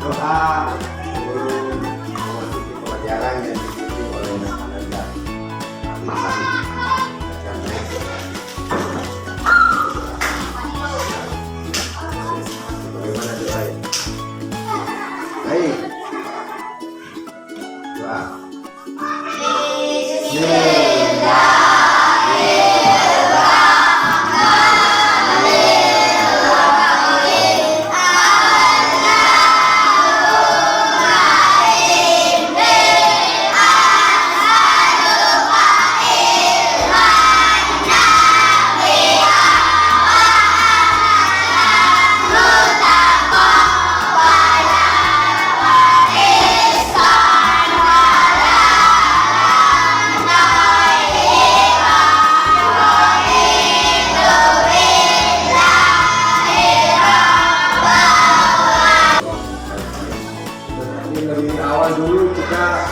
doa sebelum memasuki pelajaran yang diikuti oleh anak-anak dan mahasiswa. Bagaimana doanya? Baik. Doa. Lebih awal dulu kita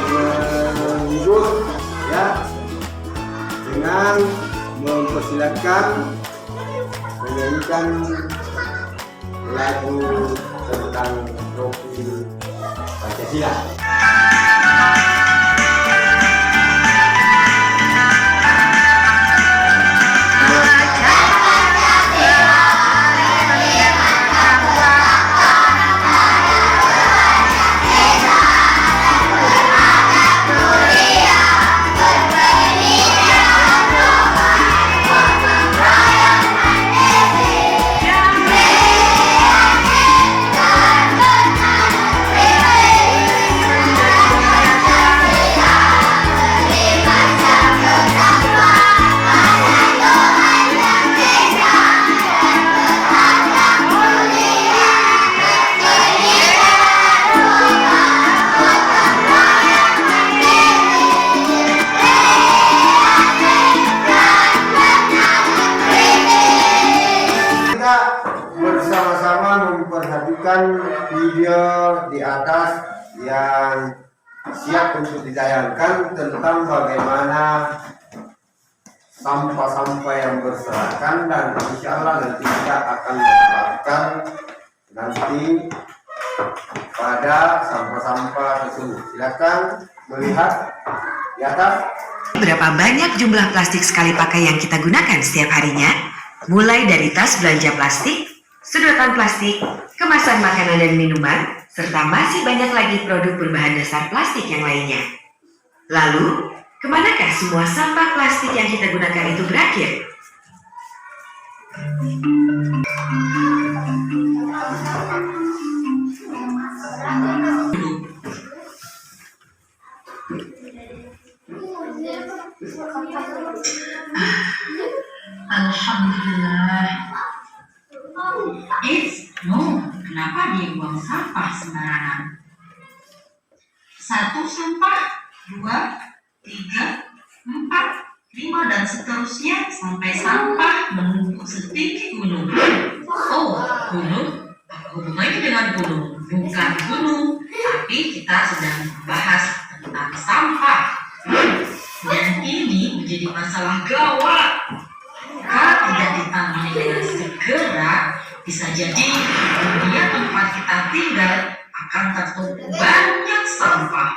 menghibur ya dengan mempersilakan menyanyikan lagu tentang profil Pancasila. Bersama-sama memperhatikan video di atas yang siap untuk ditayangkan tentang bagaimana sampah-sampah yang berserakan, dan insya Allah nanti kita akan menempatkan nanti pada sampah-sampah tersebut. Silakan melihat di atas. Berapa banyak jumlah plastik sekali pakai yang kita gunakan setiap harinya? Mulai dari tas belanja plastik, sedotan plastik, kemasan makanan dan minuman, serta masih banyak lagi produk berbahan dasar plastik yang lainnya. Lalu, kemanakah semua sampah plastik yang kita gunakan itu berakhir? Alhamdulillah. Kenapa dia buang sampah sembarangan? 1 sampah, 2, 3, 4, 5 dan seterusnya sampai sampah menumpuk setinggi gunung. Oh, gunung? Apa hubungannya dengan gunung? Bukan gunung, tapi kita sedang membahas tentang sampah. Dan ini menjadi masalah gawat. Kalau tidak ditangani dengan segera, bisa jadi dunia tempat kita tinggal akan tertumpuk banyak sampah.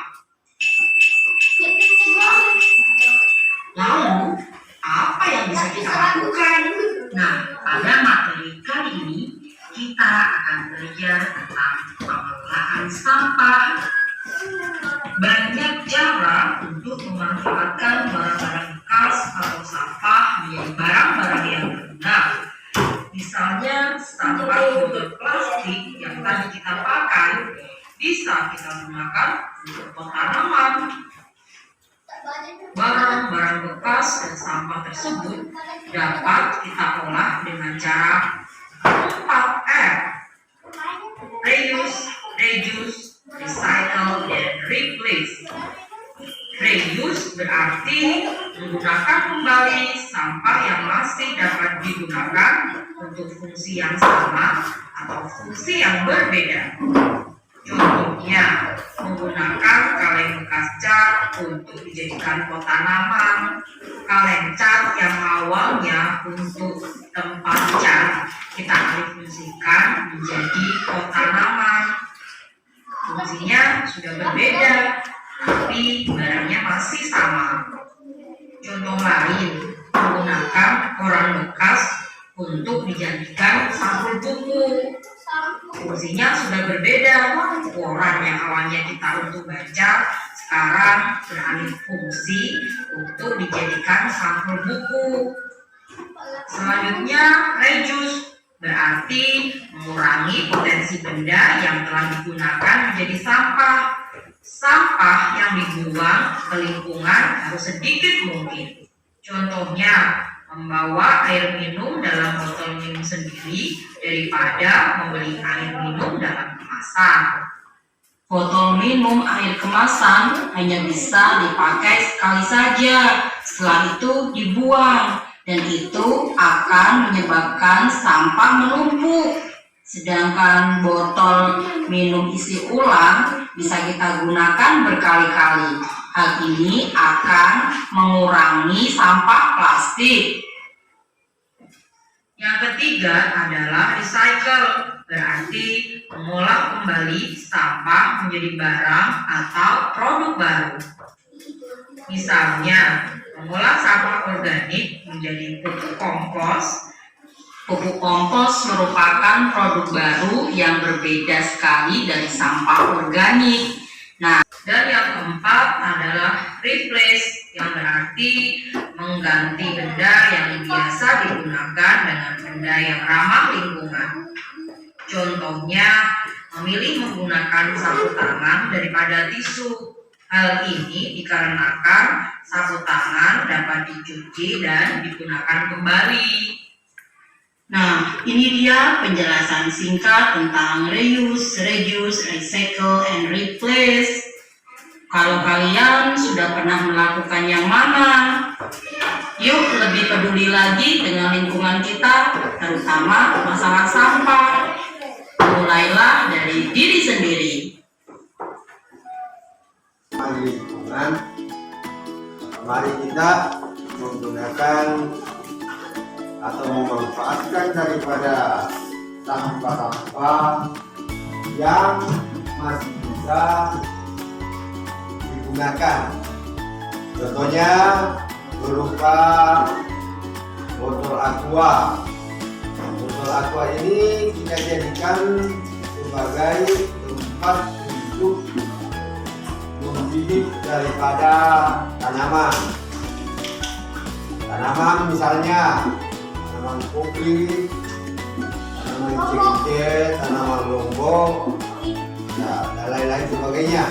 Lalu, apa yang bisa kita lakukan? Nah, pada materi kali ini, kita akan belajar tentang pengelolaan sampah. Banyak cara untuk memanfaatkan barang-barang bekas atau sampah menjadi barang-barang yang berguna. Misalnya, sampah botol plastik yang tadi kita pakai bisa kita gunakan untuk tanaman. Barang-barang bekas dan sampah tersebut dapat kita olah dengan cara 4R: reuse, reduce, recycle, dan replace. Reuse berarti menggunakan kembali sampah yang masih dapat digunakan untuk fungsi yang sama atau fungsi yang berbeda. Contohnya, menggunakan kaleng bekas cat untuk dijadikan pot tanaman. Kaleng cat yang awalnya untuk tempat cat kita alih fungsikan menjadi pot tanaman. sudah berbeda, tapi barangnya masih sama. Contoh lain, menggunakan koran bekas untuk dijadikan sampul buku. Fungsinya sudah berbeda. Koran yang awalnya kita untuk baca, sekarang beralih fungsi untuk dijadikan sampul buku. Selanjutnya, reuse berarti mengurangi potensi benda yang telah digunakan menjadi sampah. Sampah yang dibuang ke lingkungan harus sedikit mungkin. Contohnya, membawa air minum dalam botol minum sendiri daripada membeli air minum dalam kemasan. Botol minum air kemasan hanya bisa dipakai sekali saja, setelah itu dibuang, dan itu akan menyebabkan sampah menumpuk. Sedangkan botol minum isi ulang bisa kita gunakan berkali-kali. Hal ini akan mengurangi sampah plastik. Yang ketiga adalah recycle, berarti mengolah kembali sampah menjadi barang atau produk baru. Misalnya, mengolah sampah organik menjadi pupuk kompos. Pupuk kompos merupakan produk baru yang berbeda sekali dari sampah organik. Nah, dan yang keempat adalah replace, yang berarti mengganti benda yang biasa digunakan dengan benda yang ramah lingkungan. Contohnya, memilih menggunakan sapu tangan daripada tisu. Hal ini dikarenakan sapu tangan dapat dicuci dan digunakan kembali. Nah, ini dia penjelasan singkat tentang reuse, reduce, recycle, and replace. Kalau kalian sudah pernah melakukan yang mana? Yuk lebih peduli lagi dengan lingkungan kita, terutama masalah sampah. Mulailah dari diri sendiri. Di lingkungan, mari kita menggunakan atau memanfaatkan daripada sampah-sampah yang masih bisa digunakan. Contohnya berupa botol aqua. Botol aqua ini kita jadikan sebagai tempat untuk membidik daripada tanaman. Tanaman misalnya tanaman kopi, tanaman cengkeh, tanaman lombok, dan lain-lain sebagainya.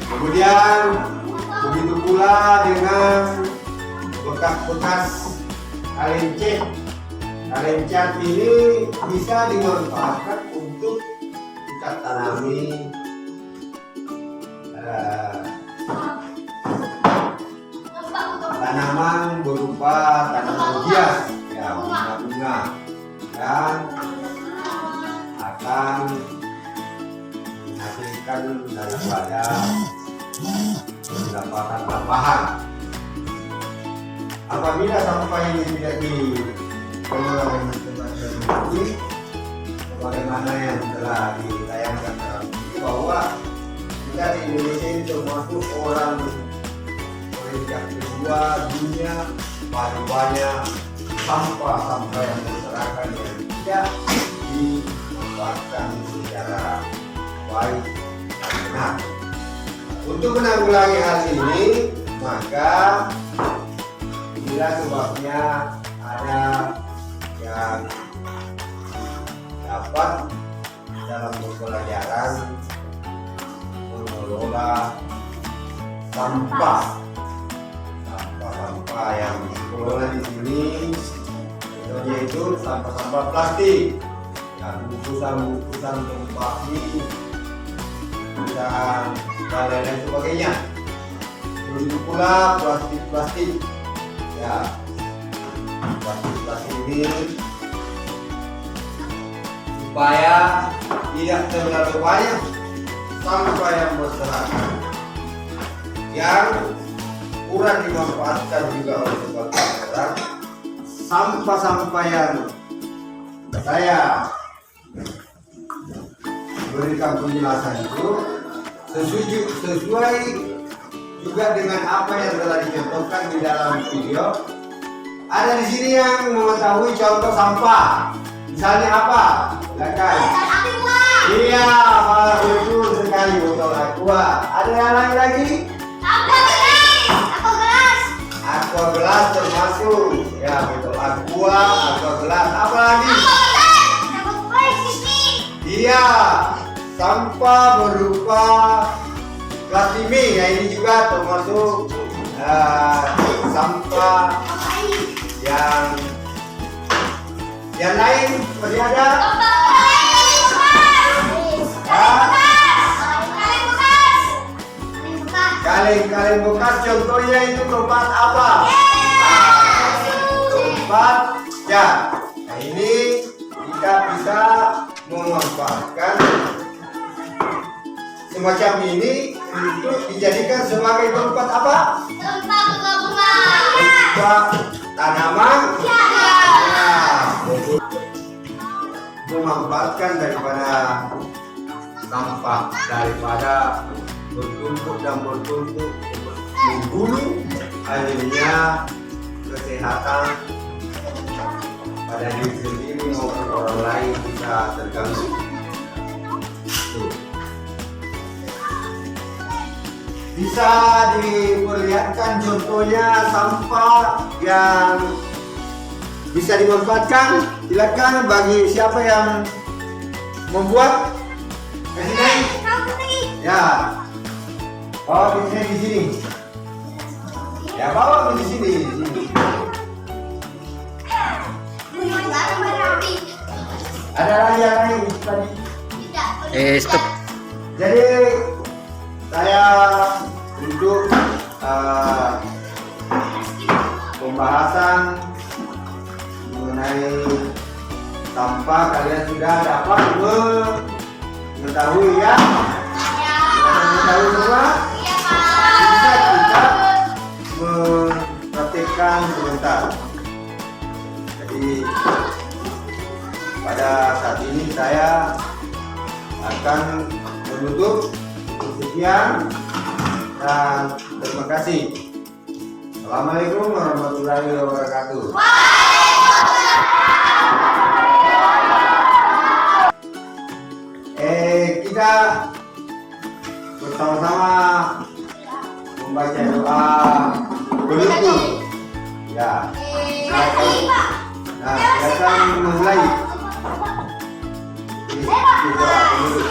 Kemudian begitu pula dengan bekas-bekas kalencat. Kalencat ini bisa dimanfaatkan untuk kita tanami tanaman berupa tanaman hias, ya, bunga-bunga, dan akan menghasilkan daripada pendapatan tambahan. Apabila sampah ini tidak dikelola dengan tepat, sebagaimana yang telah ditayangkan dalam video, bahwa kita di Indonesia ini termasuk orang peringkat kedua dunia paling banyak sampah-sampah yang berserakan yang tidak dimanfaatkan secara baik dan benar. Untuk menanggulangi hal ini, maka inilah sebabnya ada yang dapat dalam pembelajaran mengelola sampah yang dikelola di sini, contohnya itu sampah-sampah plastik, dan bungkusan plastik dan lain-lain sebagainya. Begitu pula plastik, ya, plastik ini supaya tidak terlalu banyak sampah yang berserakan yang kurang dimanfaatkan juga oleh sebagian orang. Sampah-sampah yang saya berikan penjelasan itu sesuai juga dengan apa yang telah dicontohkan di dalam video. Ada di sini yang mengetahui contoh sampah. Misalnya apa? Silakan. Iya, betul sekali, botol aqua. Ada yang lain lagi? Aqua gelas termasuk. Ya, botol aqua, aqua gelas. Apa lagi? Iya, sampah berupa plastik. Ya, ini juga termasuk sampah yang lain masih ada. Kaleng bekas contohnya itu tempat apa? Tempat ya. Nah, ini kita bisa memanfaatkan semacam ini untuk dijadikan sebagai tempat apa? Tempat tanaman. Memanfaatkan daripada sampah, daripada bertumpuk membunuh, akhirnya kesehatan pada diri sendiri maupun orang lain bisa terganggu. Bisa diperlihatkan contohnya sampah yang bisa dimanfaatkan. Silakan bagi siapa yang membuat. Kasih naik. Ya. Bawa di sini. Ya, bawa di sini. Ada lagi yang lain tadi? Stop. Jadi saya untuk pembahasan mengenai sampah, kalian sudah dapat mengetahui ya? Mengetahui semua? Bisa kita mempraktikkan sebentar. Jadi pada saat ini saya akan menutup. Sekian dan terima kasih. Assalamualaikum warahmatullahi wabarakatuh. Kita bersama-sama membaca doa penutup. Ya. Nah, silakan memulai. Doa penutup.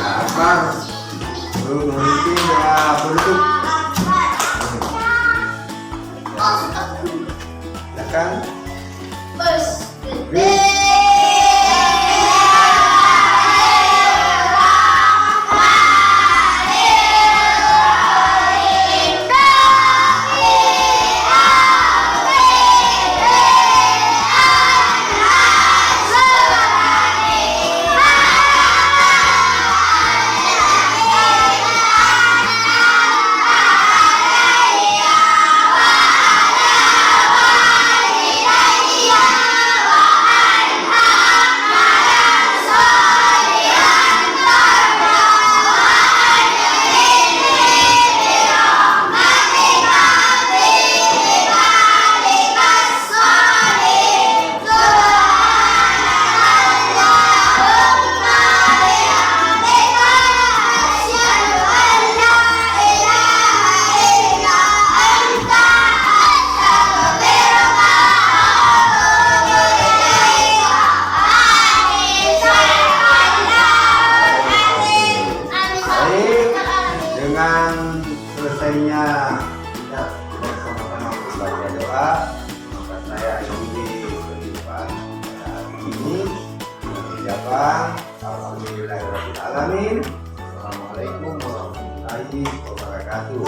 Akan memimpin doa penutup. Silakan. Selesainya kita bersama-sama membaca doa, maka saya akhiri perjumpaan ini mengucapkan alhamdulillahirabbil alamin. Assalamualaikum warahmatullahi wabarakatuh.